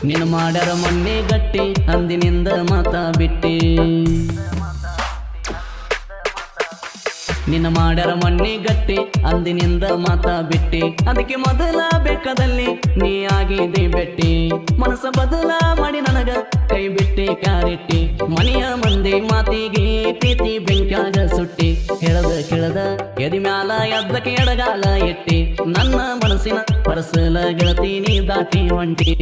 ನಿನ್ನ ಮಾಡ್ಯಾರ ಮೊನ್ನೆ ಗಟ್ಟಿ ಅಂದಿನಿಂದ ಮಾತಾ ಬಿಟ್ಟಿ ನಿನ್ನ ಮಾಡ್ಯಾರ ಮೊನ್ನೆ ಗಟ್ಟಿ ಅಂದಿನಿಂದ ಮಾತಾ ಬಿಟ್ಟಿ ಅದಕ್ಕೆ ಮೊದಲ ಬೇಕಾದಲ್ಲಿ ನೀ ಆಗಿದೆ ಬೆಟ್ಟಿ ಮನಸ್ಸ ಬದಲ ಮಾಡಿ ನನಗ ಕೈ ಬಿಟ್ಟಿ ಕ್ಯಾರಿಟ್ಟಿ ಮನೆಯ ಮಂದಿ ಮಾತಿಗೆ ಪ್ರೀತಿ ಬೆಂಕ್ಯಾಗ ಸುಟ್ಟಿ ಹೇಳದ ಕೇಳದ ಎದಿ ಮ್ಯಾಲ ಎದ್ದಕ್ಕೆ ಎಡಗಾಲ ಎಟ್ಟಿ ನನ್ನ ಮನಸ್ಸಿನ ಪರಸಲ ಗೆಳತಿ ನೀ ದಾಟಿ ಹೊಂಟಿ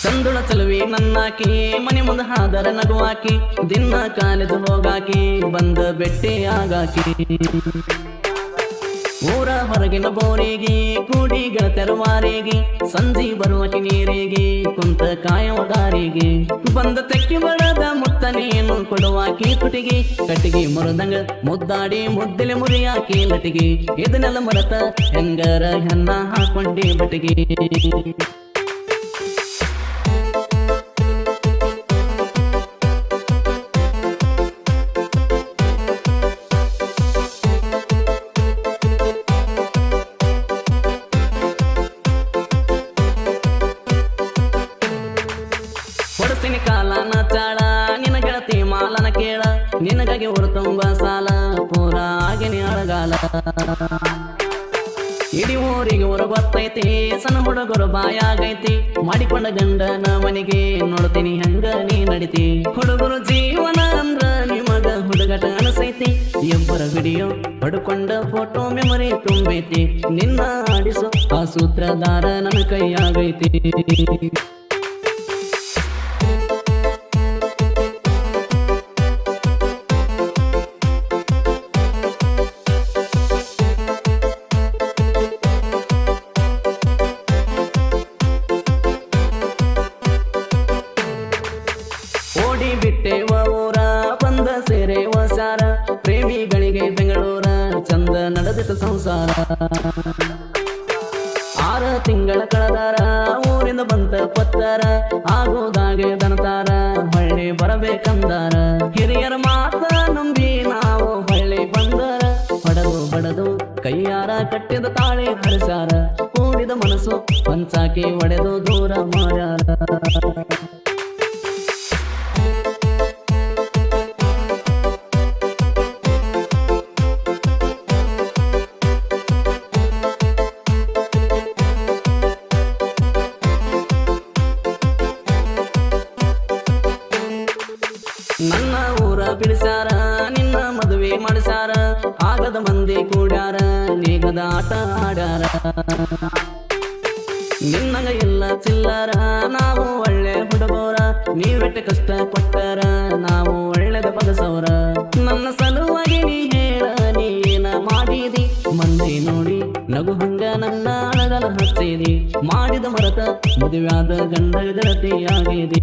ಚಂದುಳ ಚಲುವಿ ನನ್ನಾಕಿ ಮನೆ ಮುಂದ ಹಾದರ ನಗುವಾಕಿ ದಿನ ಕಾಲೇಜ್ ಹೋಗಾಕಿ ಬಂದ ಬೆಟ್ಟಿ ಆಗಾಕಿ ಊರ ಹೊರಗಿನ ಬೋರಿಗೆ ಕೂಡಿ ಗೆಳತೆರವಾರಿಗೆ ಸಂಜೆ ಬರುವಕಿ ನೀರಿಗೆ ಕುಂತ ಕಾಯುವ ದಾರಿಗೆ ಬಂದ ತೆಕ್ಕಿ ಬಡದ ಮುತ್ತ ನೀನು ಕೊಡುವಾಕಿ ತುಟಿಗೆ ಕಟ್ಟಿಗೆ ಮುರಿದಂಗ ಮುದ್ದಾಡಿ ಮುದ್ದಲೆ ಮುರಿಯಾಕಿ ಲಟಿಗೆ ಇದನ್ನೆಲ್ಲ ಮರತ ಹೆಂಗರ ಹೆನ್ನ ಹಾಕೊಂಡಿ ಬಟಿಗೆ ಹೊಡಸಿನ ಕಾಲನ ಚಾಳ ನಿನ್ನ ಗೆಳತಿ ಮಾಲನ ಕೇಳ ನಿನಗಾಗಿ ಹೊರ ತುಂಬ ಸಾಲ ಪೂರ ಆಗಿನಿ ಅಳಗಾಲ ಇಡೀ ಊರಿಗೆ ಹೊರ ಗೊತ್ತೈತಿ ಸಣ್ಣ ಹುಡುಗರು ಬಾಯಾಗೈತಿ ಮಾಡಿಕೊಂಡ ಗಂಡನ ಮನೆಗೆ ನೋಡ್ತೀನಿ ಹಂಗ ನೀ ನಡಿತಿ ಹುಡುಗರು ಜೀವನ ಅಂದ್ರ ನಿಮಗ ಹುಡುಗಟ ಅನಸೈತಿ ಇಬ್ಬರ ವಿಡಿಯೋ ಪಡ್ಕೊಂಡ ಫೋಟೋ ಮೆಮೊರಿ ತುಂಬೈತಿ ನಿನ್ನ ಆಡಿಸೋ ಆ ಸೂತ್ರಧಾರ ನನ್ನ ಕೈಯಾಗೈತಿ ಓಡಿ ಬಿಟ್ಟೆವ ಊರ ಬಂದ ಸೇರೆವ ಸಾರ ಪ್ರೇಮಿಗಳಿಗೆ ಬೆಂಗಳೂರ ಚಂದ ನಡೆದಿತ್ತು ಸಂಸಾರ 6 ತಿಂಗಳ ಕಳೆದಾರ ಊರಿಂದ ಬಂತ ಪತ್ತರ ಆಗೋದಾಗೆ ದನತಾರ ಹೊಳ್ಳಿ ಬರಬೇಕಂದಾರ ಹಿರಿಯರ ಮಾತ ನಂಬಿ ನಾವು ಹೊಳ್ಳಿ ಬಂದರ ಹೊಡೆದು ಬಡದು ಕೈಯಾರ ಕಟ್ಟಿದ ತಾಳಿ ಹರಿಸಾರ ಕೂಡಿದ ಮನಸ್ಸು ಪಂಚಾಕಿ ಒಡೆದು ದೂರ ಮಾಡ್ಯಾರ ನನ್ನ ಊರ ಬಿಡಿಸ್ಯಾರ ನಿನ್ನ ಮದುವೆ ಮಾಡಿಸ್ಯಾರ ಆಗದ ಮಂದಿ ಕೂಡ್ಯಾರ ನೀಗದ ಆಟ ಆಡ್ಯಾರ ನಿನ್ನಗ ಇಲ್ಲ ಚಿಲ್ಲರ ನಾವು ಒಳ್ಳೆ ಹುಡುಗೋರ ನೀವೆಟ್ಟ ಕಷ್ಟ ಕೊಟ್ಟರ ನಾವು ಒಳ್ಳೆದ ಬಗಸವ್ರ ನನ್ನ ಸಲುವಾಗಿ ನೀ ಹೇಳ ನೀನ ಮಾಡಿದಿ ಮಂದಿ ನೋಡಿ ನಗು ಹಂಗ ನನ್ನ ಅಳಗಲ ಹಚ್ಚಿದಿ ಮಾಡಿದ ಮರತ ಮದುವೆಯಾದ ಗಂಡ ಗೆಳತಿಯಾಗಿದೆ